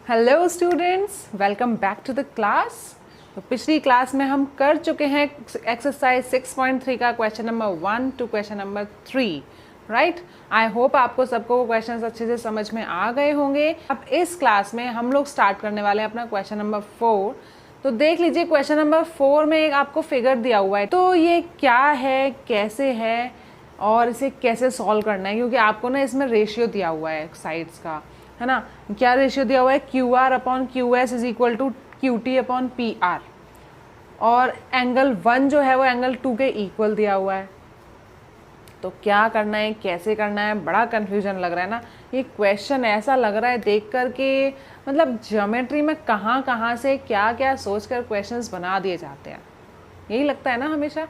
Hello students, welcome back to the class. तो पिछली class में हम कर चुके हैं एक्सरसाइज 6.3 का question number 1 to question number 3, right. I hope आपको सबको क्वेश्चंस अच्छे से समझ में आ गए होंगे। अब इस क्लास में हम लोग स्टार्ट करने वाले हैं अपना क्वेश्चन नंबर 4। तो देख लीजिए, क्वेश्चन नंबर 4 में एक आपको फिगर दिया हुआ है। तो ये क्या है, कैसे है और इसे कैसे सॉल्व करना है, क्योंकि आपको ना इसमें रेशियो दिया हुआ है साइड्स का, है ना। क्या रेशियो दिया हुआ है? Q R upon Q S is equal to Q T upon P R, और एंगल 1 जो है वो एंगल 2 के इक्वल दिया हुआ है। तो क्या करना है, कैसे करना है, बड़ा कन्फ्यूजन लग रहा है ना। ये क्वेश्चन ऐसा लग रहा है देख कर के, मतलब ज्योमेट्री में कहाँ कहाँ से क्या क्या सोच कर क्वेश्चंस बना दिए जाते हैं। यही लगता है ना, हमेशा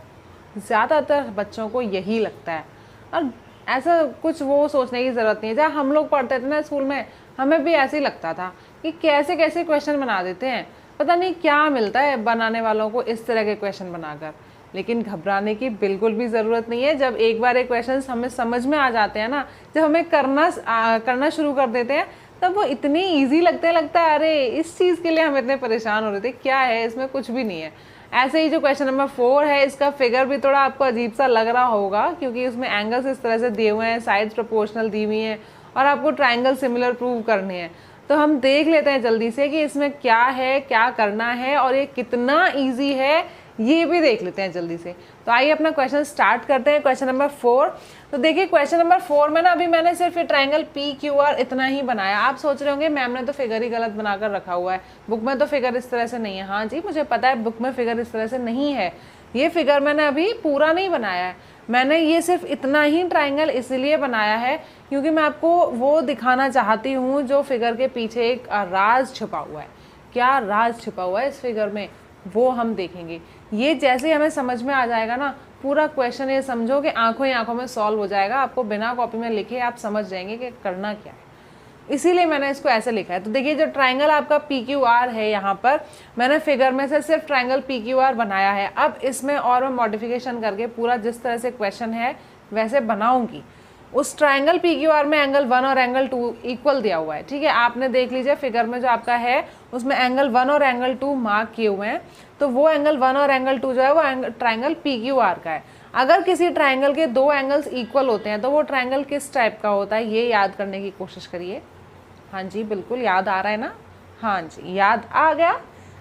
ज़्यादातर बच्चों को यही लगता है। और ऐसा कुछ वो सोचने की ज़रूरत नहीं है। जब हम लोग पढ़ते थे ना स्कूल में, हमें भी ऐसे ही लगता था कि कैसे कैसे क्वेश्चन बना देते हैं, पता नहीं क्या मिलता है बनाने वालों को इस तरह के क्वेश्चन बनाकर। लेकिन घबराने की बिल्कुल भी ज़रूरत नहीं है। जब एक बार एक क्वेश्चन हमें समझ में आ जाते हैं ना, जब हमें करना शुरू कर देते हैं, तब वो इतनी ईजी लगता है अरे इस चीज़ के लिए हम इतने परेशान हो रहे थे, क्या है इसमें, कुछ भी नहीं है। ऐसे ही जो क्वेश्चन नंबर 4 है, इसका फिगर भी थोड़ा आपको अजीब सा लग रहा होगा, क्योंकि उसमें एंगल्स इस तरह से दिए हुए हैं, साइड्स प्रोपोर्शनल दी हुई हैं, और आपको ट्राइंगल सिमिलर प्रूव करने हैं। तो हम देख लेते हैं जल्दी से कि इसमें क्या है, क्या करना है, और ये कितना ईजी है, ये भी देख लेते हैं जल्दी से। तो आइए अपना क्वेश्चन स्टार्ट करते हैं, क्वेश्चन नंबर 4। तो देखिए, क्वेश्चन नंबर 4 में ना अभी मैंने सिर्फ ये ट्राइंगल पी क्यू आर इतना ही बनाया। आप सोच रहे होंगे मैम ने तो फिगर ही गलत बनाकर रखा हुआ है, बुक में तो फिगर इस तरह से नहीं है। हाँ जी, मुझे पता है बुक में फिगर इस तरह से नहीं है। ये फिगर मैंने अभी पूरा नहीं बनाया है, मैंने ये सिर्फ इतना ही ट्राइंगल इसलिए बनाया है क्योंकि मैं आपको वो दिखाना चाहती हूँ जो फिगर के पीछे एक राज छुपा हुआ है। क्या राज छुपा हुआ है इस फिगर में, वो हम देखेंगे। ये जैसे हमें समझ में आ जाएगा ना, पूरा क्वेश्चन ये समझो कि आंखों ही आंखों में सॉल्व हो जाएगा। आपको बिना कॉपी में लिखे आप समझ जाएंगे कि करना क्या है, इसीलिए मैंने इसको ऐसे लिखा है। तो देखिए, जो ट्राइंगल आपका पी क्यू आर है, यहाँ पर मैंने फिगर में से सिर्फ ट्राइंगल पी क्यू आर बनाया है। अब इसमें और मैं मॉडिफिकेशन करके पूरा जिस तरह से क्वेश्चन है वैसे बनाऊंगी। उस ट्राइंगल पी क्यू आर में एंगल 1 और एंगल 2 इक्वल दिया हुआ है, ठीक है। आपने देख लीजिए फिगर में जो आपका है उसमें एंगल 1 और एंगल 2 मार्क किए हुए हैं। तो वो एंगल 1 और एंगल 2 जो है वो ट्राइंगल पी क्यू आर का है। अगर किसी ट्राइंगल के दो एंगल्स इक्वल होते हैं तो वो ट्राइंगल किस टाइप का होता है, ये याद करने की कोशिश करिए। हाँ जी, बिल्कुल याद आ रहा है ना। हाँ जी, याद आ गया।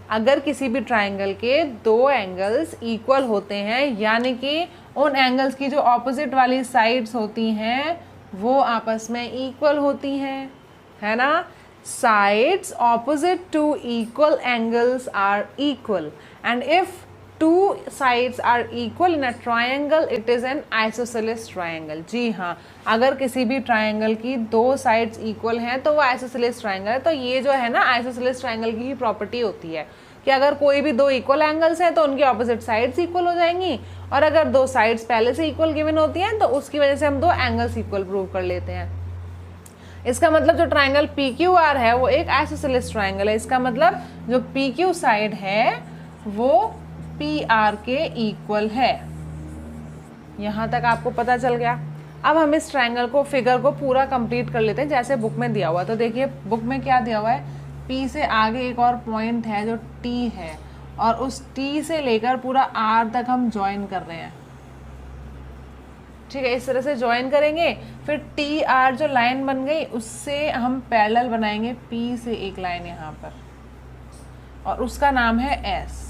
अगर किसी भी ट्राइंगल के दो एंगल्स इक्वल होते हैं, यानी कि उन एंगल्स की जो ऑपोजिट वाली साइड्स होती हैं वो आपस में इक्वल होती हैं, है ना। Sides opposite to equal angles are equal, and if two sides are equal in a triangle it is an isosceles triangle। जी हाँ, अगर किसी भी ट्राइंगल की दो साइड्स इक्वल हैं तो वो आइसोसेलेस ट्राइंगल है। तो ये जो है ना, आइसोसेलेस ट्राइंगल की ही प्रॉपर्टी होती है कि अगर कोई भी दो इक्वल एंगल्स हैं तो उनकी ऑपोजिट साइड्स इक्वल हो जाएंगी, और अगर दो साइड्स पहले से इक्वल गिवन होती हैं तो उसकी वजह से हम दो एंगल्स इक्वल प्रूव कर लेते हैं। इसका मतलब जो ट्राइंगल पी क्यू आर है वो एक आइसोसेलेस ट्राइंगल है। इसका मतलब जो पी क्यू साइड है वो पी आर के इक्वल है। यहाँ तक आपको पता चल गया। अब हम इस ट्राइंगल को, फिगर को पूरा कंप्लीट कर लेते हैं जैसे बुक में दिया हुआ है। तो देखिए बुक में क्या दिया हुआ है, पी से आगे एक और पॉइंट है जो टी है, और उस टी से लेकर पूरा आर तक हम ज्वाइन कर रहे हैं, ठीक है। इस तरह से ज्वाइन करेंगे, फिर टी आर जो लाइन बन गई उससे हम पैरेलल बनाएंगे पी से एक लाइन यहाँ पर, और उसका नाम है एस।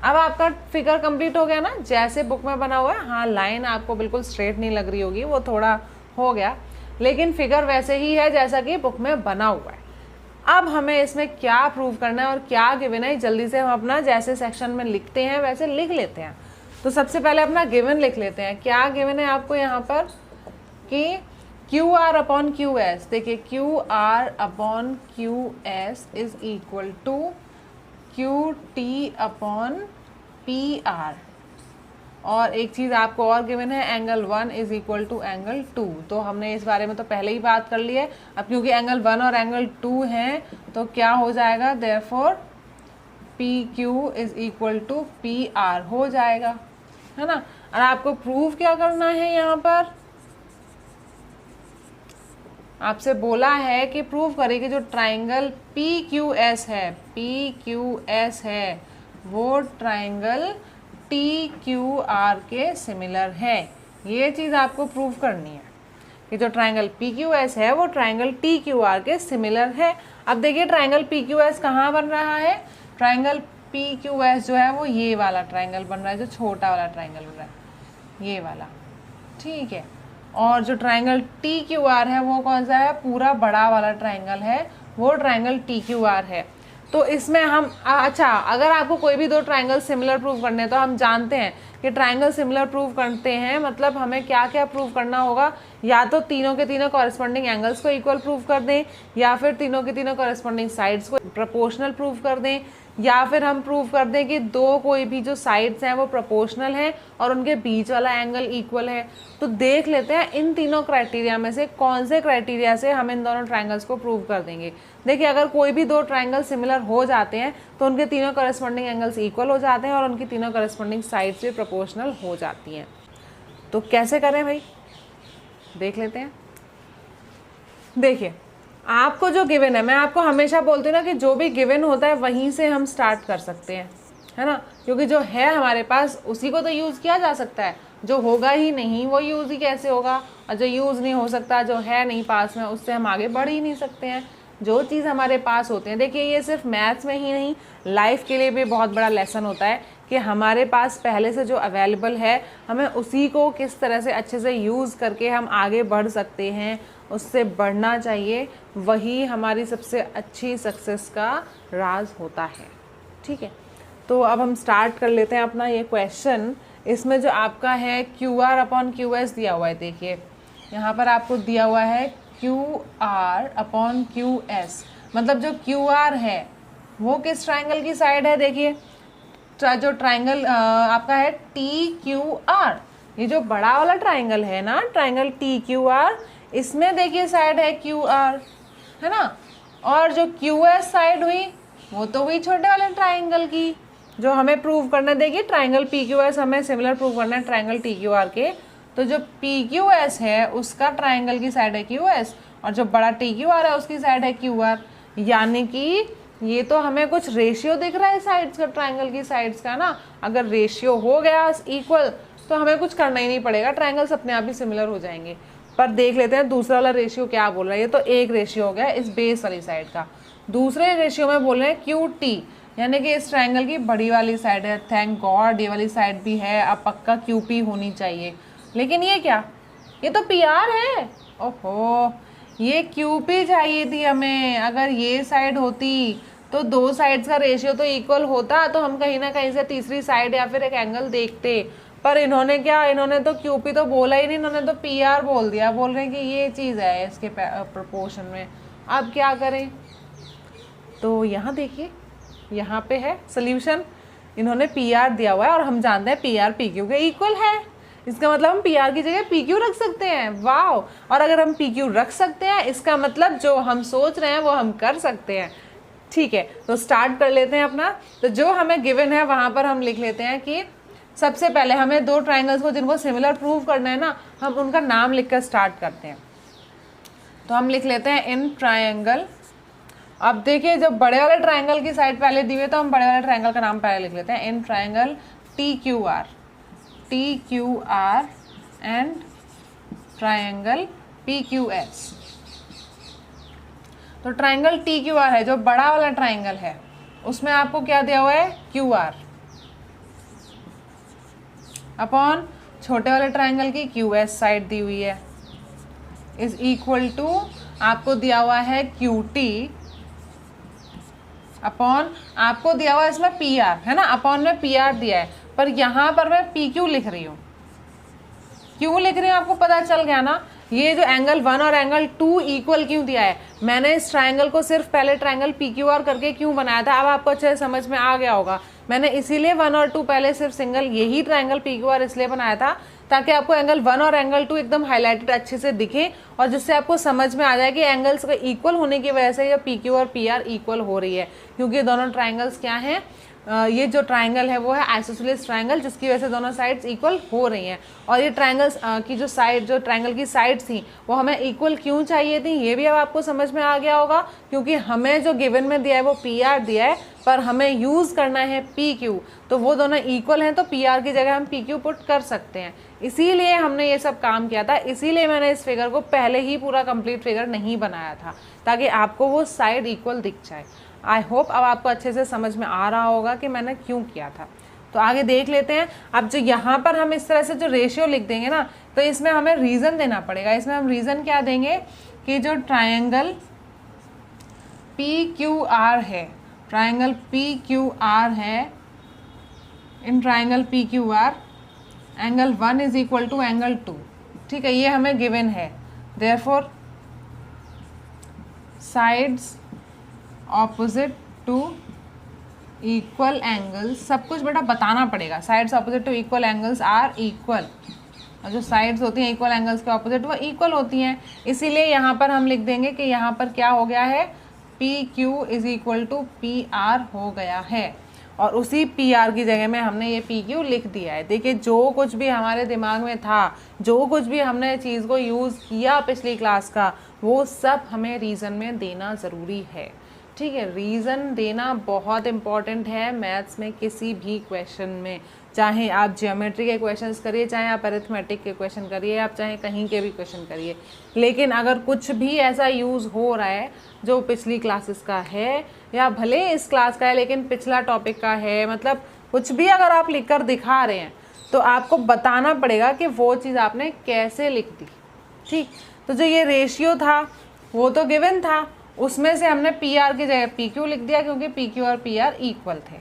अब आपका फिगर कंप्लीट हो गया ना, जैसे बुक में बना हुआ है। हाँ, लाइन आपको बिल्कुल स्ट्रेट नहीं लग रही होगी, वो थोड़ा हो गया, लेकिन फिगर वैसे ही है जैसा कि बुक में बना हुआ है। अब हमें इसमें क्या प्रूव करना है और क्या गिवन है, जल्दी से हम अपना जैसे सेक्शन में लिखते हैं वैसे लिख लेते हैं। तो सबसे पहले अपना गिवन लिख लेते हैं। क्या गिवन है आपको यहाँ पर कि Q R upon Q S. देखिए, Q R upon Q S is equal to Q T upon P R. और एक चीज़ आपको और गिवन है, angle 1 is equal to angle 2। तो हमने इस बारे में तो पहले ही बात कर ली है। अब क्योंकि एंगल 1 और एंगल 2 हैं तो क्या हो जाएगा, therefore P Q is equal to P R हो जाएगा, है ना। और आपको प्रूव क्या करना है यहाँ पर, आपसे बोला है कि प्रूव करें कि जो ट्राइंगल PQS है वो ट्राइंगल TQR के सिमिलर है। ये चीज़ आपको प्रूव करनी है कि जो ट्राइंगल PQS है वो ट्राइंगल TQR के सिमिलर है। अब देखिए ट्राइंगल PQS कहाँ बन रहा है, ट्राइंगल PQS जो है वो ये वाला ट्राइंगल बन रहा है, जो छोटा वाला ट्राइंगल बन रहा है ये वाला, ठीक है। और जो ट्राइंगल TQR है वो कौन सा है, पूरा बड़ा वाला ट्राइंगल है, वो ट्राइंगल TQR है। तो इसमें हम अच्छा, अगर आपको कोई भी दो ट्राइंगल सिमिलर प्रूव करने हैं तो हम जानते हैं कि ट्राइंगल सिमिलर प्रूव करते हैं मतलब हमें क्या क्या प्रूव करना होगा, या तो तीनों के तीनों कॉरेस्पॉन्डिंग एंगल्स को इक्वल प्रूव कर दें, या फिर तीनों के तीनों कॉरेस्पॉन्डिंग साइड्स को प्रोपोर्शनल प्रूव कर दें, या फिर हम प्रूव कर दें कि दो कोई भी जो साइड्स हैं वो प्रोपोर्शनल हैं और उनके बीच वाला एंगल इक्वल है। तो देख लेते हैं इन तीनों क्राइटेरिया में से कौन से क्राइटेरिया से हम इन दोनों ट्राइंगल्स को प्रूव कर देंगे। देखिए अगर कोई भी दो ट्राइंगल सिमिलर हो जाते हैं तो उनके तीनों कॉरेस्पॉन्डिंग एंगल्स इक्वल हो जाते हैं और उनकी तीनों कॉरेस्पॉन्डिंग साइड्स भी प्रोपोर्शनल हो जाती हैं। तो कैसे करें भाई, देख लेते हैं। देखिए आपको जो गिवन है, मैं आपको हमेशा बोलती हूँ ना कि जो भी गिवन होता है वहीं से हम स्टार्ट कर सकते हैं, है ना, क्योंकि जो है हमारे पास उसी को तो यूज़ किया जा सकता है, जो होगा ही नहीं वो यूज़ ही कैसे होगा, और जो यूज़ नहीं हो सकता, जो है नहीं पास में, उससे हम आगे बढ़ ही नहीं सकते हैं। जो चीज़ हमारे पास होते हैं, देखिए ये सिर्फ मैथ्स में ही नहीं, लाइफ के लिए भी बहुत बड़ा लेसन होता है कि हमारे पास पहले से जो अवेलेबल है हमें उसी को किस तरह से अच्छे से यूज़ करके हम आगे बढ़ सकते हैं, उससे बढ़ना चाहिए। वही हमारी सबसे अच्छी सक्सेस का राज होता है, ठीक है। तो अब हम स्टार्ट कर लेते हैं अपना ये क्वेश्चन। इसमें जो आपका है QR अपॉन QS दिया हुआ है, देखिए यहाँ पर आपको दिया हुआ है QR अपॉन QS, मतलब जो QR है वो किस ट्राइंगल की साइड है, देखिए जो ट्राइंगल आपका है TQR, ये जो बड़ा वाला ट्राइंगल है ना, ट्राइंगल TQR, इसमें देखिए साइड है QR, है ना, और जो QS साइड हुई वो तो हुई छोटे वाले ट्राइंगल की, जो हमें प्रूव करना। देखिए ट्राइंगल PQS हमें सिमिलर प्रूव करना है ट्राइंगल TQR के, तो जो PQS है उसका ट्राइंगल की साइड है QS और जो बड़ा TQR है उसकी साइड है QR, यानी कि ये तो हमें कुछ रेशियो दिख रहा है साइड्स का, ट्राइंगल की साइड्स का ना। अगर रेशियो हो गया इक्वल तो हमें कुछ करना ही नहीं पड़ेगा, ट्राइंगल्स अपने आप ही सिमिलर हो जाएंगे। पर देख लेते हैं दूसरा वाला रेशियो क्या बोल रहा है। ये तो एक रेशियो हो गया इस बेस वाली साइड का, दूसरे रेशियो में बोल रहे हैं QT, यानी कि इस ट्राइंगल की बड़ी वाली साइड है। थैंक गॉड ये वाली साइड भी है, अब पक्का QP होनी चाहिए। लेकिन ये क्या, ये तो PR है, ओहो ये QP चाहिए थी हमें। अगर ये साइड होती तो दो साइड्स का रेशियो तो इक्वल होता, तो हम कहीं ना कहीं से तीसरी साइड या फिर एक एंगल देखते। पर इन्होंने क्या, इन्होंने तो QP तो बोला ही नहीं, इन्होंने तो PR बोल दिया। बोल रहे हैं कि ये चीज़ है इसके प्रोपोर्शन में। अब क्या करें, तो यहाँ देखिए यहाँ पे है सोल्यूशन, इन्होंने PR दिया हुआ है और हम जानते हैं PR PQ के इक्वल है, इसका मतलब हम PR की जगह PQ रख सकते हैं। वाह, और अगर हम PQ रख सकते हैं इसका मतलब जो हम सोच रहे हैं वो हम कर सकते हैं, ठीक है। तो स्टार्ट कर लेते हैं अपना। तो जो हमें गिवन है वहाँ पर हम लिख लेते हैं कि सबसे पहले हमें दो ट्राइंगल्स को जिनको सिमिलर प्रूव करना है ना, हम उनका नाम लिखकर स्टार्ट करते हैं। तो हम लिख लेते हैं इन ट्राइंगल। अब देखिए जब बड़े वाले ट्राइंगल की साइड पहले दी हुई तो हम बड़े वाले ट्राइंगल का नाम पहले लिख लेते हैं, in triangle TQR and triangle PQS। तो ट्राइंगल TQR है जो बड़ा वाला ट्राइंगल है, उसमें आपको क्या दिया हुआ है QR अपॉन छोटे वाले ट्राइंगल की QS साइड दी हुई है, इज इक्वल टू आपको दिया हुआ है QT अपॉन आपको दिया हुआ है इसमें PR, है ना, अपॉन में PR दिया है, पर यहाँ पर मैं PQ लिख रही हूँ। क्यों लिख रही हूँ आपको पता चल गया ना। ये जो एंगल 1 और एंगल 2 इक्वल क्यों दिया है, मैंने इस ट्राइंगल को सिर्फ पहले ट्राइंगल PQR करके क्यों बनाया था, अब आपको अच्छे से समझ में आ गया होगा। मैंने इसीलिए 1 और 2 पहले सिर्फ सिंगल यही ट्राइंगल PQR इसलिए बनाया था ताकि आपको एंगल 1 और एंगल 2 एकदम हाईलाइटेड अच्छे से दिखे और जिससे आपको समझ में आ जाए कि एंगल्स का इक्वल होने की वजह से ये PQ और PR इक्वल हो रही है, क्योंकि दोनों ट्राइंगल्स क्या हैं, ये जो ट्राइंगल है वो है आइसोसेलेस ट्राइंगल, जिसकी वजह से दोनों साइड्स इक्वल हो रही हैं। और ये ट्राइंगल्स की जो ट्राइंगल की साइड्स थी वो हमें इक्वल क्यों चाहिए थी, ये भी अब आपको समझ में आ गया होगा, क्योंकि हमें जो गिवन में दिया है वो पी आर दिया है, पर हमें यूज़ करना है पी क्यू, तो वो दोनों इक्वल हैं, तो पी आर की जगह हम पी क्यू पुट कर सकते हैं। इसीलिए हमने ये सब काम किया था, इसीलिए मैंने इस फिगर को पहले ही पूरा कंप्लीट फिगर नहीं बनाया था, ताकि आपको वो साइड इक्वल दिख जाए। आई होप अब आपको अच्छे से समझ में आ रहा होगा कि मैंने क्यों किया था। तो आगे देख लेते हैं। अब जो यहाँ पर हम इस तरह से जो रेशियो लिख देंगे ना, तो इसमें हमें रीज़न देना पड़ेगा। इसमें हम रीज़न क्या देंगे कि जो ट्रायंगल पी क्यू आर है, ट्रायंगल पी क्यू आर है, in triangle P Q R angle 1 is equal to angle 2। ठीक है, ये हमें गिवन है। Therefore sides opposite to equal angles, सब कुछ बेटा बताना पड़ेगा। Sides opposite to equal angles are equal, और जो साइड्स होती हैं इक्वल एंगल्स के ऑपोजिट वो इक्वल होती हैं। इसीलिए यहाँ पर हम लिख देंगे कि यहाँ पर क्या हो गया है, P Q is equal to P R हो गया है, और उसी पी आर की जगह में हमने ये पी क्यू लिख दिया है। देखिए, जो कुछ भी हमारे दिमाग में था, जो कुछ भी हमने चीज़ को यूज़ किया पिछली क्लास का, वो सब हमें रीज़न में देना ज़रूरी है। ठीक है, रीज़न देना बहुत इम्पॉर्टेंट है मैथ्स में, किसी भी क्वेश्चन में, चाहे आप ज्योमेट्री के क्वेश्चंस करिए, चाहे आप अरिथमेटिक के क्वेश्चन करिए, आप चाहे कहीं के भी क्वेश्चन करिए। लेकिन अगर कुछ भी ऐसा यूज़ हो रहा है जो पिछली क्लासेस का है, या भले इस क्लास का है लेकिन पिछला टॉपिक का है, मतलब कुछ भी अगर आप लिख कर दिखा रहे हैं, तो आपको बताना पड़ेगा कि वो चीज़ आपने कैसे लिख दी। ठीक, तो जो ये रेशियो था वो तो गिवन था, उसमें से हमने पी आर की जगह पी क्यू लिख दिया, क्योंकि पी क्यू और पी आर इक्वल थे।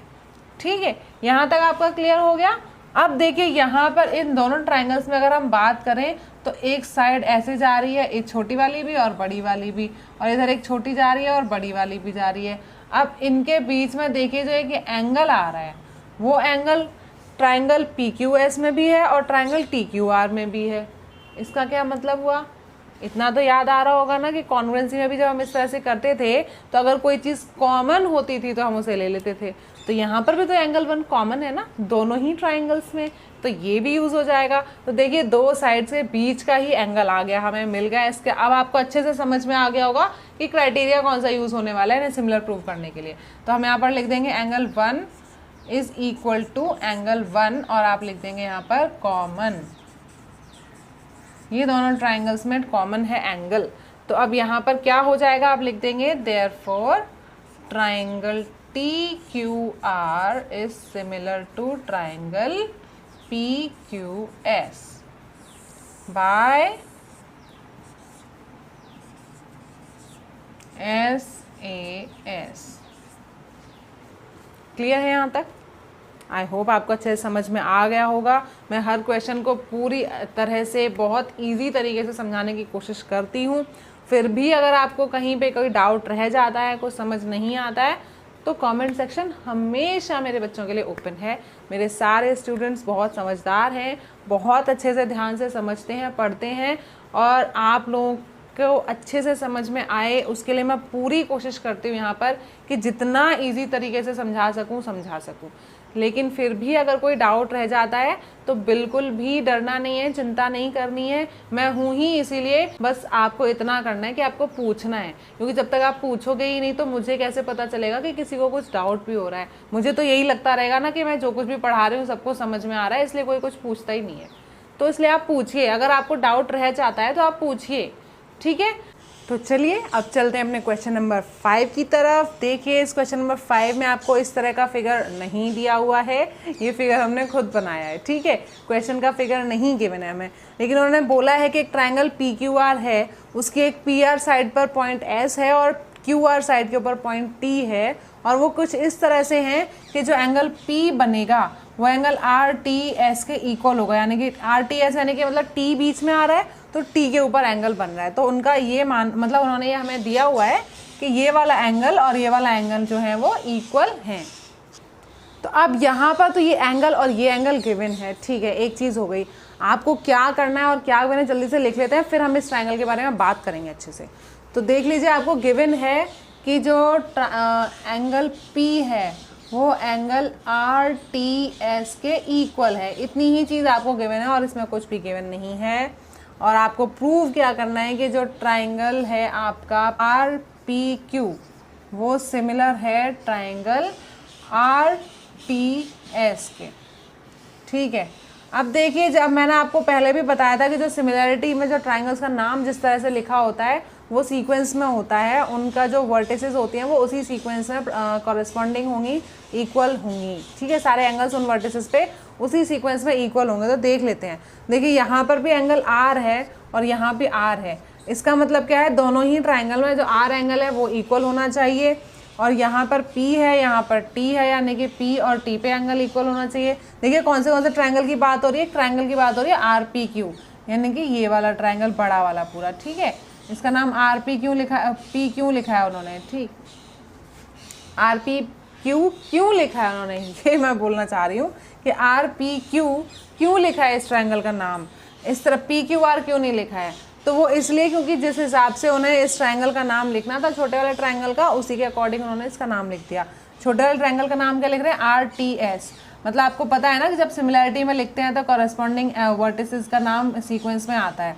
ठीक है, यहाँ तक आपका क्लियर हो गया। अब देखिए, यहाँ पर इन दोनों ट्राइंगल्स में अगर हम बात करें तो एक साइड ऐसे जा रही है, एक छोटी वाली भी और बड़ी वाली भी, और इधर एक छोटी जा रही है और बड़ी वाली भी जा रही है। अब इनके बीच में देखिए जो एक एंगल आ रहा है, वो angle triangle P Q S में भी है और ट्राइंगल टी क्यू आर में भी है। इसका क्या मतलब हुआ, इतना तो याद आ रहा होगा ना कि कॉन्ग्रुएंसी में भी जब हम इस तरह से करते थे तो अगर कोई चीज़ कॉमन होती थी तो हम उसे ले लेते थे। तो यहाँ पर भी तो एंगल 1 कॉमन है ना दोनों ही ट्राइंगल्स में, तो ये भी यूज़ हो जाएगा। तो देखिए, दो साइड्स के बीच का ही एंगल आ गया, हमें मिल गया। इसके अब आपको अच्छे से समझ में आ गया होगा कि क्राइटेरिया कौन सा यूज़ होने वाला है इन्हें सिमिलर प्रूव करने के लिए। तो हम यहाँ पर लिख देंगे angle 1 is equal to angle 1, और आप लिख देंगे यहाँ पर कॉमन। ये दोनों ट्राइंगल्स में कॉमन है एंगल। तो अब यहाँ पर क्या हो जाएगा, आप लिख देंगे therefore triangle T Q R is similar to triangle P Q S by S A S. Clear है यहाँ तक? आई होप आपको अच्छे से समझ में आ गया होगा। मैं हर क्वेश्चन को पूरी तरह से बहुत इजी तरीके से समझाने की कोशिश करती हूँ। फिर भी अगर आपको कहीं पे कोई डाउट रह जाता है, कुछ समझ नहीं आता है, तो कमेंट सेक्शन हमेशा मेरे बच्चों के लिए ओपन है। मेरे सारे स्टूडेंट्स बहुत समझदार हैं, बहुत अच्छे से ध्यान से समझते हैं, पढ़ते हैं, और आप लोगों को अच्छे से समझ में आए उसके लिए मैं पूरी कोशिश करती हूँ यहाँ पर कि जितना इजी तरीके से समझा सकूँ। लेकिन फिर भी अगर कोई डाउट रह जाता है तो बिल्कुल भी डरना नहीं है, चिंता नहीं करनी है, मैं हूँ ही। इसीलिए बस आपको इतना करना है कि आपको पूछना है, क्योंकि जब तक आप पूछोगे ही नहीं तो मुझे कैसे पता चलेगा कि किसी को कुछ डाउट भी हो रहा है। मुझे तो यही लगता रहेगा ना कि मैं जो कुछ भी पढ़ा रही हूँ सबको समझ में आ रहा है, इसलिए कोई कुछ पूछता ही नहीं है। तो इसलिए आप पूछिए, अगर आपको डाउट रह जाता है तो आप पूछिए। ठीक है, तो चलिए अब चलते हैं अपने क्वेश्चन नंबर 5 की तरफ। देखिए, इस क्वेश्चन नंबर 5 में आपको इस तरह का फिगर नहीं दिया हुआ है, ये फिगर हमने खुद बनाया है। ठीक है, क्वेश्चन का फिगर नहीं गिवन है हमें, लेकिन उन्होंने बोला है कि एक ट्रायंगल पी क्यू आर है, उसकी एक पी आर साइड पर पॉइंट एस है और क्यू आर साइड के ऊपर पॉइंट टी है, और वो कुछ इस तरह से हैं कि जो एंगल पी बनेगा वो एंगल आर टी एस के इक्वल होगा, यानी कि आर टी एस यानी कि मतलब टी बीच में आ रहा है तो टी के ऊपर एंगल बन रहा है। तो उनका ये मतलब उन्होंने ये हमें दिया हुआ है कि ये वाला एंगल और ये वाला एंगल जो है वो इक्वल हैं। तो अब यहाँ पर तो ये एंगल और ये एंगल गिवन है। ठीक है, एक चीज़ हो गई। आपको क्या करना है और क्या गिवन है जल्दी से लिख लेते हैं, फिर हम इस ट्रायंगल के बारे में बात करेंगे अच्छे से। तो देख लीजिए, आपको गिवन है कि जो एंगल P है वो एंगल आर टी एस के इक्वल है। इतनी ही चीज़ आपको गिवन है और इसमें कुछ भी गिवन नहीं है। और आपको प्रूव क्या करना है कि जो ट्राइंगल है आपका आर पी क्यू वो सिमिलर है ट्राइंगल आर टी एस के। ठीक है, अब देखिए, जब मैंने आपको पहले भी बताया था कि जो सिमिलरिटी में जो ट्राइंगल्स का नाम जिस तरह से लिखा होता है वो सीक्वेंस में होता है, उनका जो वर्टिसेस होती हैं वो उसी सीक्वेंस में कॉरेस्पॉन्डिंग होंगी, इक्वल होंगी। ठीक है, सारे एंगल्स उन वर्टिसेस पे उसी सीक्वेंस में इक्वल होंगे। तो देख लेते हैं। देखिए, यहाँ पर भी एंगल आर है और यहाँ भी आर है। इसका मतलब क्या है, दोनों ही ट्राइंगल में जो आर एंगल है वो इक्वल होना चाहिए। और यहाँ पर P है, यहाँ पर T है, यानी कि P और T पे एंगल इक्वल होना चाहिए। देखिए कौन से ट्राइंगल की बात हो रही है, ट्राइंगल की बात हो रही है RPQ, यानी कि ये वाला ट्राइंगल बड़ा वाला पूरा। ठीक है, इसका नाम RPQ लिखा, P क्यों लिखा है उन्होंने, ठीक, RPQ क्यों लिखा है उन्होंने, ये मैं बोलना चाह रही हूँ कि RPQ क्यों लिखा है इस ट्राइंगल का नाम, इस तरह PQR क्यों नहीं लिखा है। तो वो इसलिए क्योंकि जिस हिसाब से उन्हें इस ट्राइंगल का नाम लिखना था छोटे वाले ट्राइंगल का, उसी के अकॉर्डिंग उन्होंने इसका नाम लिख दिया। छोटे वाले ट्राइंगल का नाम क्या लिख रहे हैं, RTS। मतलब आपको पता है ना कि जब सिमिलैरिटी में लिखते हैं तो कॉरेस्पॉन्डिंग वर्टिसेस का नाम सीक्वेंस में आता है।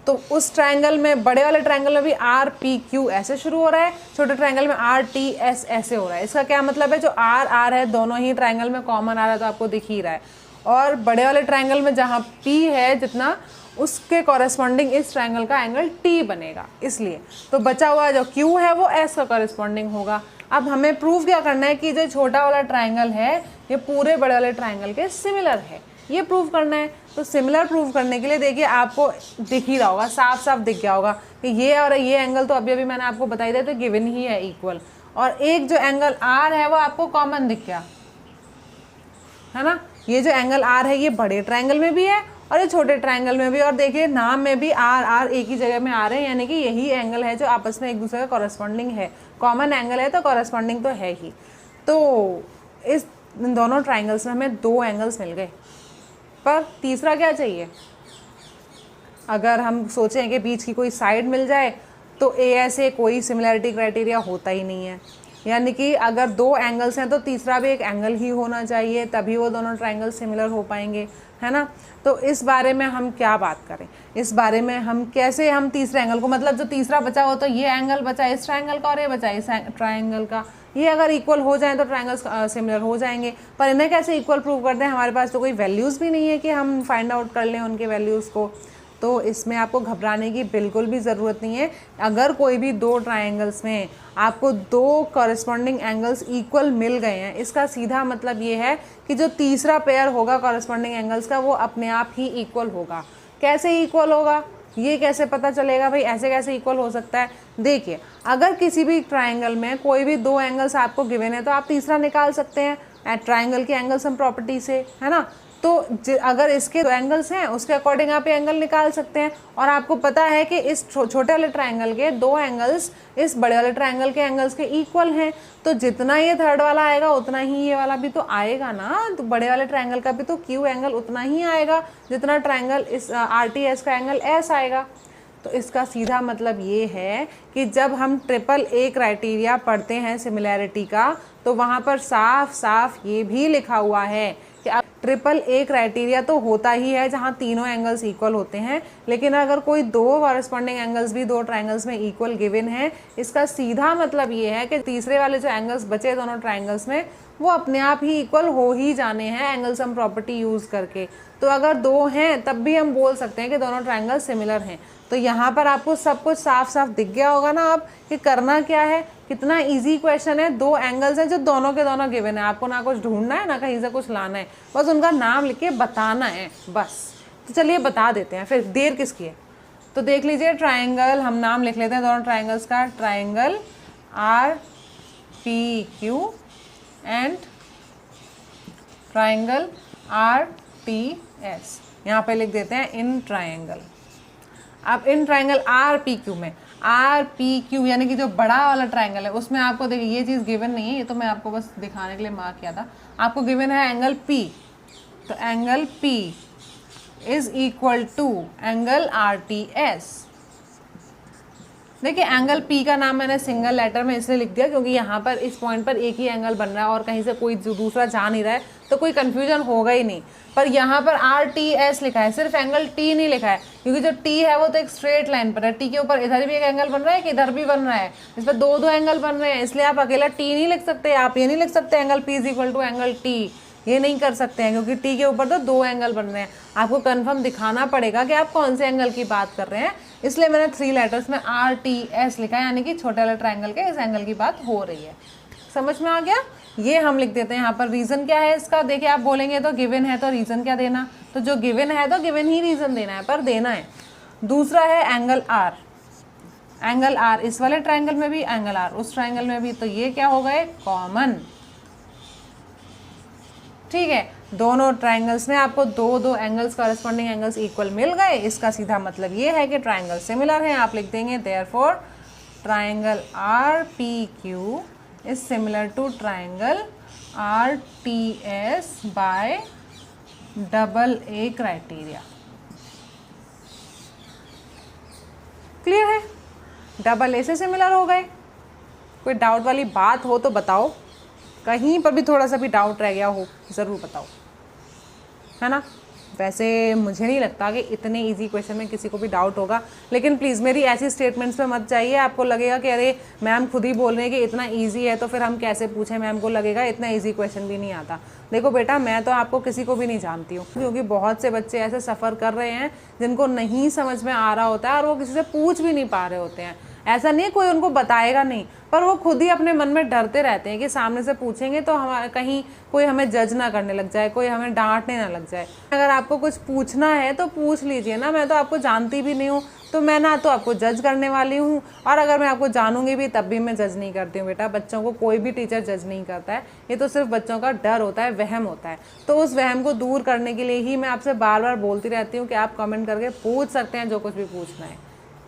तो उस ट्राइंगल में, बड़े वाले ट्राइंगल में भी RPQ ऐसे शुरू हो रहा है, छोटे ट्राइंगल में RTS ऐसे हो रहा है। इसका क्या मतलब है, जो R है दोनों ही ट्राइंगल में कॉमन आ रहा है, तो आपको दिख ही रहा है। और बड़े वाले ट्राइंगल में जहाँ P है जितना, उसके कॉरेस्पॉन्डिंग इस ट्राइंगल का एंगल T बनेगा, इसलिए। तो बचा हुआ जो Q है वो S का कॉरेस्पॉन्डिंग होगा। अब हमें प्रूव क्या करना है कि जो छोटा वाला ट्राइंगल है ये पूरे बड़े वाले ट्राइंगल के सिमिलर है, ये प्रूव करना है। तो सिमिलर प्रूव करने के लिए देखिए आपको दिख ही रहा होगा, साफ साफ दिख गया होगा कि ये और ये एंगल तो अभी अभी मैंने आपको बताई दिया, तो गिवन ही है इक्वल। और एक जो एंगल R है वो आपको कॉमन दिख गया है ना। ये जो एंगल R है ये बड़े ट्राइंगल में भी है और ये छोटे ट्राइंगल में भी। और देखिए नाम में भी R एक ही जगह में आ रहे हैं, यानी कि यही एंगल है जो आपस में एक दूसरे का कॉरेस्पॉन्डिंग है। कॉमन एंगल है तो कॉरेस्पॉन्डिंग तो है ही। तो इस दोनों ट्राइंगल्स में हमें 2 एंगल्स मिल गए, पर तीसरा क्या चाहिए। अगर हम सोचें कि बीच की कोई साइड मिल जाए तो ऐसे कोई सिमिलैरिटी क्राइटेरिया होता ही नहीं है। यानी कि अगर 2 एंगल्स हैं तो तीसरा भी एक एंगल ही होना चाहिए, तभी वो दोनों ट्राइंगल सिमिलर हो पाएंगे, है ना। तो इस बारे में हम क्या बात करें, इस बारे में हम कैसे हम तीसरे एंगल को, मतलब जो तीसरा बचा हो तो ये एंगल बचा इस ट्राइंगल का और ये बचा इस ट्राइंगल का, ये अगर इक्वल हो जाए तो ट्राइंगल्स सिमिलर हो जाएंगे। पर इन्हें कैसे इक्वल प्रूव करते हैं, हमारे पास तो कोई वैल्यूज़ भी नहीं है कि हम फाइंड आउट कर लें उनके वैल्यूज़ को। तो इसमें आपको घबराने की बिल्कुल भी ज़रूरत नहीं है। अगर कोई भी 2 ट्राइंगल्स में आपको 2 कॉरेस्पॉन्डिंग एंगल्स इक्वल मिल गए हैं, इसका सीधा मतलब ये है कि जो तीसरा पेयर होगा कॉरेस्पॉन्डिंग एंगल्स का वो अपने आप ही इक्वल होगा। कैसे इक्वल होगा, ये कैसे पता चलेगा भाई, ऐसे कैसे इक्वल हो सकता है। देखिए अगर किसी भी ट्राइंगल में कोई भी 2 एंगल्स आपको गिवन है तो आप तीसरा निकाल सकते हैं ट्राइंगल की एंगल सम प्रॉपर्टी से, है ना। तो अगर इसके 2 एंगल्स हैं उसके अकॉर्डिंग आप ये एंगल निकाल सकते हैं। और आपको पता है कि इस छोटे वाले ट्राइंगल के 2 एंगल्स इस बड़े वाले ट्राइंगल के एंगल्स के इक्वल हैं। तो जितना ये थर्ड वाला आएगा उतना ही ये वाला भी तो आएगा ना। तो बड़े वाले ट्राइंगल का भी तो Q एंगल उतना ही आएगा जितना ट्राइंगल इस RTS का एंगल S आएगा। तो इसका सीधा मतलब ये है कि जब हम AAA क्राइटेरिया पढ़ते हैं सिमिलैरिटी का, तो वहाँ पर साफ साफ ये भी लिखा हुआ है कि अब AAA क्राइटेरिया तो होता ही है जहाँ तीनों एंगल्स इक्वल होते हैं। लेकिन अगर कोई 2 कॉरेस्पॉन्डिंग एंगल्स भी 2 ट्राइंगल्स में इक्वल गिवन है, इसका सीधा मतलब ये है कि तीसरे वाले जो एंगल्स बचे दोनों ट्राइंगल्स में वो अपने आप ही इक्वल हो ही जाने हैं एंगल सम प्रॉपर्टी यूज़ करके। तो अगर 2 हैं तब भी हम बोल सकते हैं कि दोनों ट्राइंगल सिमिलर हैं। तो यहाँ पर आपको सब कुछ साफ साफ दिख गया होगा ना अब कि करना क्या है। कितना इजी क्वेश्चन है। 2 एंगल्स हैं जो दोनों के दोनों गिवन है, आपको ना कुछ ढूंढना है ना कहीं से कुछ लाना है, बस उनका नाम लिख के बताना है बस। तो चलिए बता देते हैं, फिर देर किसकी है। तो देख लीजिए ट्राइंगल, हम नाम लिख लेते हैं दोनों ट्राइंगल्स का, triangle RPQ and triangle RTS। यहाँ पे लिख देते हैं इन ट्राइंगल। अब इन ट्राइंगल RPQ में, RPQ यानी कि जो बड़ा वाला ट्राइंगल है उसमें आपको देखिए ये चीज़ गिवन नहीं है, ये तो मैं आपको बस दिखाने के लिए मार्क किया था। आपको गिवन है एंगल P, तो angle P is equal to angle RTS। देखिए एंगल पी का नाम मैंने सिंगल लेटर में इसलिए लिख दिया क्योंकि यहाँ पर इस पॉइंट पर एक ही एंगल बन रहा है और कहीं से कोई दूसरा जा नहीं रहा है, तो कोई कन्फ्यूजन होगा ही नहीं। पर यहाँ पर RTS लिखा है, सिर्फ एंगल T नहीं लिखा है, क्योंकि जो T है वो तो एक स्ट्रेट लाइन पर है। T के ऊपर इधर भी एक एंगल बन रहा है कि इधर भी बन रहा है, इस पर दो एंगल बन रहे हैं, इसलिए आप अकेला T नहीं लिख सकते। आप ये नहीं लिख सकते angle P is equal to angle T, ये नहीं कर सकते हैं क्योंकि T के ऊपर तो दो एंगल बन रहे हैं। आपको कंफर्म दिखाना पड़ेगा कि आप कौन से एंगल की बात कर रहे हैं, इसलिए मैंने 3 लेटर्स में RTS लिखा है, यानी कि छोटे वाले ट्रायंगल के इस एंगल की बात हो रही है। समझ में आ गया? ये हम लिख देते हैं यहाँ पर। रीज़न क्या है इसका? देखिए आप बोलेंगे तो गिवन है तो रीज़न क्या देना, तो जो गिवन है तो गिवन ही रीज़न देना है, पर देना है। दूसरा है एंगल R, एंगल R इस वाले ट्रायंगल में भी, एंगल R उस ट्रायंगल में भी, तो ये क्या हो गए? कॉमन। ठीक है, दोनों ट्रायंगल्स में आपको दो एंगल्स कॉरेस्पॉन्डिंग एंगल्स इक्वल मिल गए। इसका सीधा मतलब ये है कि ट्रायंगल सिमिलर हैं। आप लिख देंगे therefore triangle RPQ is similar to triangle RTS by AA criteria. Clear है? AA से सिमिलर हो गए। कोई डाउट वाली बात हो तो बताओ, कहीं पर भी थोड़ा सा भी डाउट रह गया हो ज़रूर बताओ, है ना। वैसे मुझे नहीं लगता कि इतने इजी क्वेश्चन में किसी को भी डाउट होगा, लेकिन प्लीज़ मेरी ऐसी स्टेटमेंट्स पे मत जाइए। आपको लगेगा कि अरे मैम खुद ही बोल रहे हैं कि इतना इजी है तो फिर हम कैसे पूछें, मैम को लगेगा इतना इजी क्वेश्चन भी नहीं आता। देखो बेटा, मैं तो आपको किसी को भी नहीं जानती हूँ, क्योंकि बहुत से बच्चे ऐसे सफ़र कर रहे हैं जिनको नहीं समझ में आ रहा होता है और वो किसी से पूछ भी नहीं पा रहे होते हैं। ऐसा नहीं कोई उनको बताएगा नहीं, पर वो खुद ही अपने मन में डरते रहते हैं कि सामने से पूछेंगे तो हम कहीं कोई हमें जज ना करने लग जाए, कोई हमें डांटने ना लग जाए। अगर आपको कुछ पूछना है तो पूछ लीजिए ना, मैं तो आपको जानती भी नहीं हूँ, तो मैं ना तो आपको जज करने वाली हूँ, और अगर मैं आपको जानूंगी भी तब भी मैं जज नहीं करती हूँ। बेटा, बच्चों को कोई भी टीचर जज नहीं करता है, ये तो सिर्फ बच्चों का डर होता है, वहम होता है। तो उस वहम को दूर करने के लिए ही मैं आपसे बार बार बोलती रहती हूँ कि आप कमेंट करके पूछ सकते हैं जो कुछ भी पूछना है।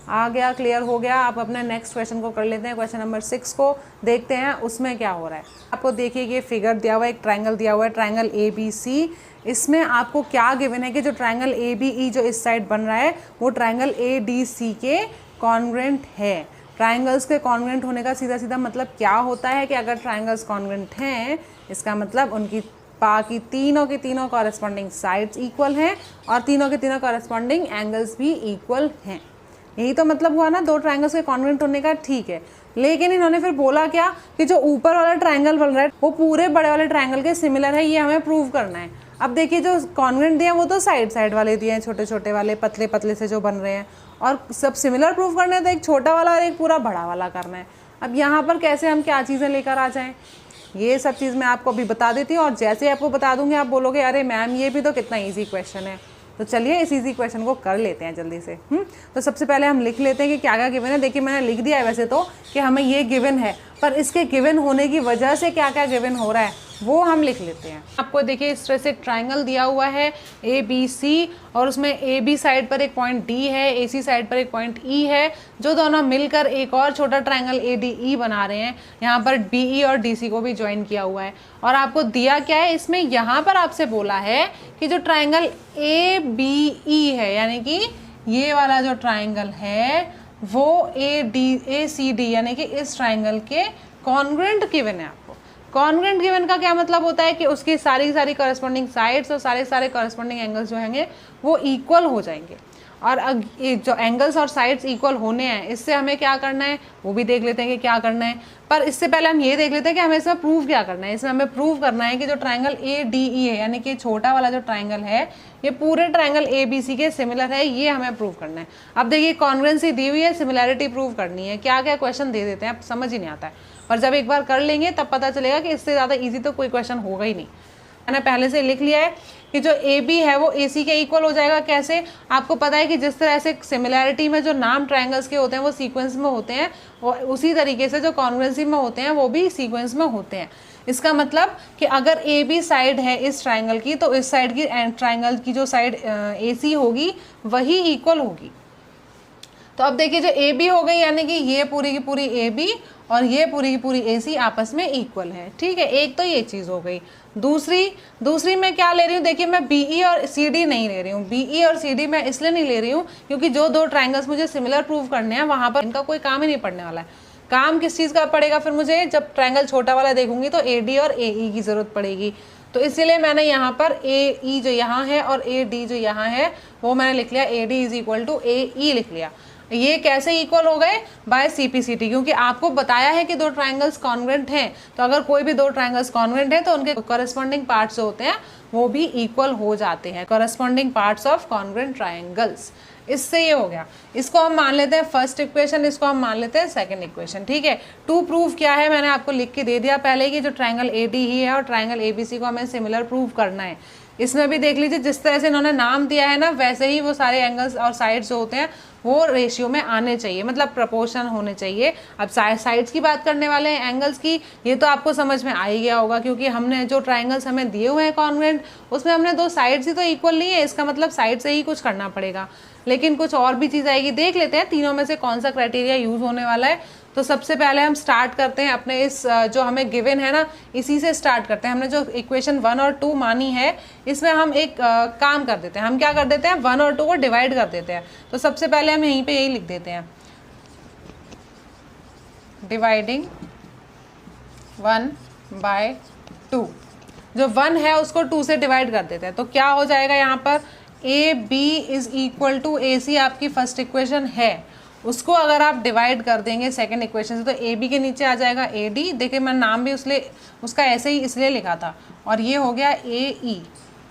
आ गया? क्लियर हो गया? आप अपने नेक्स्ट क्वेश्चन को कर लेते हैं। क्वेश्चन नंबर 6 को देखते हैं उसमें क्या हो रहा है। आपको देखिए ये फिगर दिया हुआ है, एक ट्रायंगल दिया हुआ है, ट्रायंगल ABC। इसमें आपको क्या गिवन है कि जो ट्रायंगल ABE जो इस साइड बन रहा है वो ट्रायंगल ADC के कॉन्ग्रुएंट है। ट्रायंगल्स के कॉन्ग्रुएंट होने का सीधा सीधा मतलब क्या होता है कि अगर ट्रायंगल्स कॉन्ग्रुएंट हैं, इसका मतलब उनकी बाकी तीनों के तीनों कॉरेस्पॉन्डिंग साइड्स इक्वल हैं और तीनों के तीनों कॉरेस्पॉन्डिंग एंगल्स भी इक्वल हैं। यही तो मतलब हुआ ना दो ट्रायंगल्स के कॉन्ग्रुएंट होने का। ठीक है, लेकिन इन्होंने फिर बोला क्या कि जो ऊपर वाला ट्रायंगल बन रहा है वो पूरे बड़े वाले ट्रायंगल के सिमिलर है, ये हमें प्रूव करना है। अब देखिए जो कॉन्ग्रुएंट दिए हैं वो तो साइड साइड वाले दिए हैं, छोटे छोटे वाले पतले पतले से जो बन रहे हैं, और सब सिमिलर प्रूव करना है तो एक छोटा वाला और एक पूरा बड़ा वाला करना है। अब यहाँ पर कैसे हम क्या चीज़ें लेकर आ जाएँ, ये सब चीज़ मैं आपको अभी बता देती हूँ, और जैसे आपको बता दूँगी आप बोलोगे अरे मैम ये भी तो कितना ईजी क्वेश्चन है। तो चलिए इस इजी क्वेश्चन को कर लेते हैं जल्दी से। तो सबसे पहले हम लिख लेते हैं कि क्या क्या गिवन है। देखिए मैंने लिख दिया है वैसे तो कि हमें ये गिवन है, पर इसके गिवन होने की वजह से क्या क्या गिवन हो रहा है वो हम लिख लेते हैं। आपको देखिए इस तरह से ट्रायंगल दिया हुआ है ABC, और उसमें AB साइड पर एक पॉइंट D है, AC साइड पर एक पॉइंट E है, जो दोनों मिलकर एक और छोटा ट्रायंगल ADE बना रहे हैं। यहाँ पर BE और DC को भी ज्वाइन किया हुआ है। और आपको दिया क्या है इसमें, यहाँ पर आपसे बोला है कि जो ट्रायंगल ABE है, यानी कि ये वाला जो ट्रायंगल है वो ACD यानी कि इस ट्रायंगल के कॉन्ग्रुएंट गिवन है। आपको कॉन्ग्रुएंट गिवन का क्या मतलब होता है कि उसकी सारी कॉरेस्पॉन्डिंग साइड्स और सारे कॉरेस्पॉन्डिंग एंगल्स जो होंगे वो इक्वल हो जाएंगे। और ये जो एंगल्स और साइड्स इक्वल होने हैं, इससे हमें क्या करना है वो भी देख लेते हैं कि क्या करना है। पर इससे पहले हम ये देख लेते हैं कि हमें इसमें प्रूव क्या करना है। इसमें हमें प्रूव करना है कि जो ट्रायंगल ADE है, यानी कि छोटा वाला जो ट्रायंगल है ये पूरे ट्रायंगल ABC के सिमिलर है, ये हमें प्रूव करना है। अब देखिए कॉन्ग्रुएंसी दी हुई है, सिमिलैरिटी प्रूव करनी है। क्या क्या क्वेश्चन दे देते हैं, आप समझ ही नहीं आता है, पर जब एक बार कर लेंगे तब पता चलेगा कि इससे ज़्यादा ईजी तो कोई क्वेश्चन होगा ही नहीं। मैंने पहले से लिख लिया है कि जो AB है वो AC के इक्वल हो जाएगा। कैसे? आपको पता है कि जिस तरह से सिमिलैरिटी में जो नाम ट्रायंगल्स के होते हैं वो सीक्वेंस में होते हैं, और उसी तरीके से जो कॉन्ग्रुएंसी में होते हैं वो भी सीक्वेंस में होते हैं। इसका मतलब कि अगर AB साइड है इस ट्रायंगल की, तो इस साइड की ट्रायंगल की जो साइड AC होगी वही इक्वल होगी। तो अब देखिए जो AB हो गई, यानी कि ये पूरी की पूरी AB, और ये पूरी की पूरी AC आपस में इक्वल है। ठीक है, एक तो ये चीज़ हो गई। दूसरी मैं क्या ले रही हूँ, देखिए मैं BE और CD नहीं ले रही हूँ। BE और CD मैं इसलिए नहीं ले रही हूँ क्योंकि जो दो ट्राइंगल्स मुझे सिमिलर प्रूव करने हैं वहाँ पर इनका कोई काम ही नहीं पड़ने वाला है। काम किस चीज़ का पड़ेगा फिर मुझे, जब ट्राइंगल छोटा वाला देखूंगी तो AD और AE की ज़रूरत पड़ेगी। तो इसीलिए मैंने यहाँ पर AE जो यहाँ है और AD जो यहाँ है वो मैंने लिख लिया AD is equal to AE लिख लिया। ये कैसे इक्वल हो गए, बाय CP/CD, क्योंकि आपको बताया है कि दो ट्राइंगल्स कॉन्ग्रुएंट हैं। तो अगर कोई भी दो ट्राइंगल्स कॉन्ग्रुएंट हैं तो उनके कॉरेस्पॉन्डिंग पार्ट्स जो होते हैं वो भी इक्वल हो जाते हैं, corresponding parts of congruent triangles. इससे ये हो गया, इसको हम मान लेते हैं फर्स्ट इक्वेशन, इसको हम मान लेते हैं सेकंड इक्वेशन। ठीक है, टू प्रूव क्या है मैंने आपको लिख के दे दिया पहले कि जो ट्राइंगल AD ही है और ट्राइंगल ABC को हमें सिमिलर प्रूव करना है। इसमें भी देख लीजिए जिस तरह से इन्होंने नाम दिया है ना वैसे ही वो सारे एंगल्स और साइड्स जो होते हैं वो रेशियो में आने चाहिए, मतलब प्रपोर्शन होने चाहिए। अब साइड्स की बात करने वाले हैं एंगल्स की, ये तो आपको समझ में आ ही गया होगा क्योंकि हमने जो ट्राइंगल्स हमें दिए हुए हैं कॉन्ग्रुएंट उसमें हमने दो साइड्स ही तो इक्वल नहीं है, इसका मतलब साइड से ही कुछ करना पड़ेगा। लेकिन कुछ और भी चीज़ आएगी, देख लेते हैं तीनों में से कौन सा क्राइटेरिया यूज़ होने वाला है। तो सबसे पहले हम स्टार्ट करते हैं अपने इस जो हमें गिवन है ना इसी से स्टार्ट करते हैं। हमने जो इक्वेशन 1 और 2 मानी है इसमें हम एक काम कर देते हैं, हम क्या कर देते हैं 1 और 2 को डिवाइड कर देते हैं। तो सबसे पहले हम यहीं पे यही लिख देते हैं, डिवाइडिंग 1/2। जो 1 है उसको 2 से डिवाइड कर देते हैं तो क्या हो जाएगा यहाँ पर AB is equal to AC आपकी फर्स्ट इक्वेशन है, उसको अगर आप डिवाइड कर देंगे सेकंड इक्वेशन से तो AB के नीचे आ जाएगा AD। देखिए मैं नाम भी उसका ऐसे ही इसलिए लिखा था, और ये हो गया AE।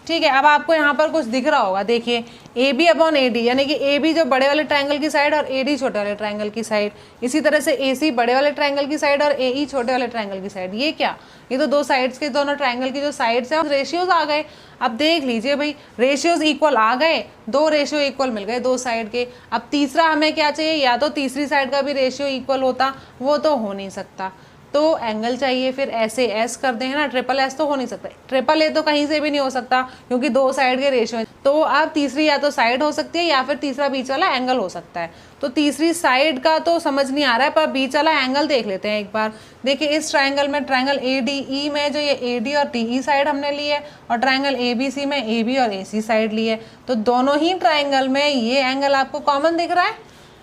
ठीक है, अब आपको यहाँ पर कुछ दिख रहा होगा, देखिए AB अपॉन AD, यानी कि AB जो बड़े वाले ट्रायंगल की साइड और AD छोटे वाले ट्रायंगल की साइड, इसी तरह से AC बड़े वाले ट्रायंगल की साइड और AE छोटे वाले ट्रायंगल की साइड। ये क्या, ये तो दो साइड्स के दोनों ट्रायंगल की जो साइड्स हैं रेशियोज आ गए। अब देख लीजिए भाई रेशियोज इक्वल आ गए, दो रेशियो इक्वल मिल गए दो साइड के। अब तीसरा हमें क्या चाहिए, या तो तीसरी साइड का भी रेशियो इक्वल होता, वो तो हो नहीं सकता, तो एंगल चाहिए। फिर ऐसे एस कर दें, है ना, ट्रिपल एस तो हो नहीं सकता, ट्रिपल ए तो कहीं से भी नहीं हो सकता क्योंकि दो साइड के रेशियो हैं। तो अब तीसरी या तो साइड हो सकती है या फिर तीसरा बीच वाला एंगल हो सकता है। तो तीसरी साइड का तो समझ नहीं आ रहा है, पर बीच वाला एंगल देख लेते हैं एक बार। देखिए इस ट्राइंगल में ट्राइंगल ADE में जो ये AD और DE साइड हमने ली है और ट्राइंगल ABC में AB और AC साइड ली है, तो दोनों ही ट्राइंगल में ये एंगल आपको कॉमन दिख रहा है।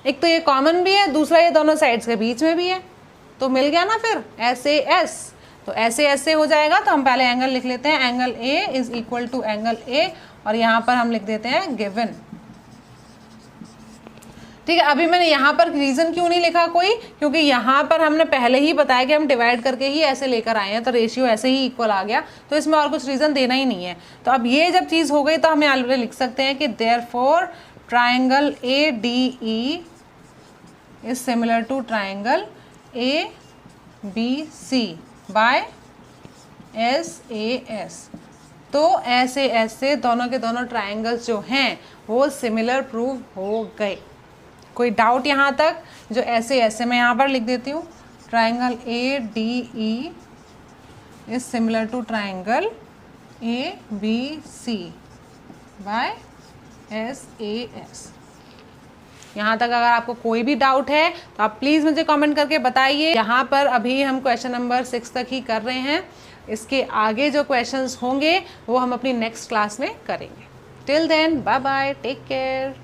एक तो ये कॉमन भी है, दूसरा ये दोनों साइड्स के बीच में भी है, तो मिल गया ना फिर SAS। तो ऐसे हो जाएगा। तो हम पहले एंगल लिख लेते हैं, angle A is equal to angle A, और यहाँ पर हम लिख देते हैं गिवन। ठीक है, अभी मैंने यहाँ पर रीज़न क्यों नहीं लिखा कोई, क्योंकि यहाँ पर हमने पहले ही बताया कि हम डिवाइड करके ही ऐसे लेकर आए हैं तो रेशियो ऐसे ही इक्वल आ गया, तो इसमें और कुछ रीज़न देना ही नहीं है। तो अब ये जब चीज़ हो गई तो हम ऑलरेडी लिख सकते हैं कि therefore triangle ADE is similar to triangle ABC by SAS। तो SAS से दोनों के दोनों ट्राइंगल्स जो हैं वो सिमिलर प्रूव हो गए। कोई डाउट यहाँ तक? जो ऐसे मैं यहाँ पर लिख देती हूँ, triangle ADE is similar to triangle ABC by SAS। यहाँ तक अगर आपको कोई भी डाउट है तो आप प्लीज़ मुझे कमेंट करके बताइए। यहाँ पर अभी हम क्वेश्चन नंबर 6 तक ही कर रहे हैं, इसके आगे जो क्वेश्चंस होंगे वो हम अपनी नेक्स्ट क्लास में करेंगे। Till then bye bye, take care.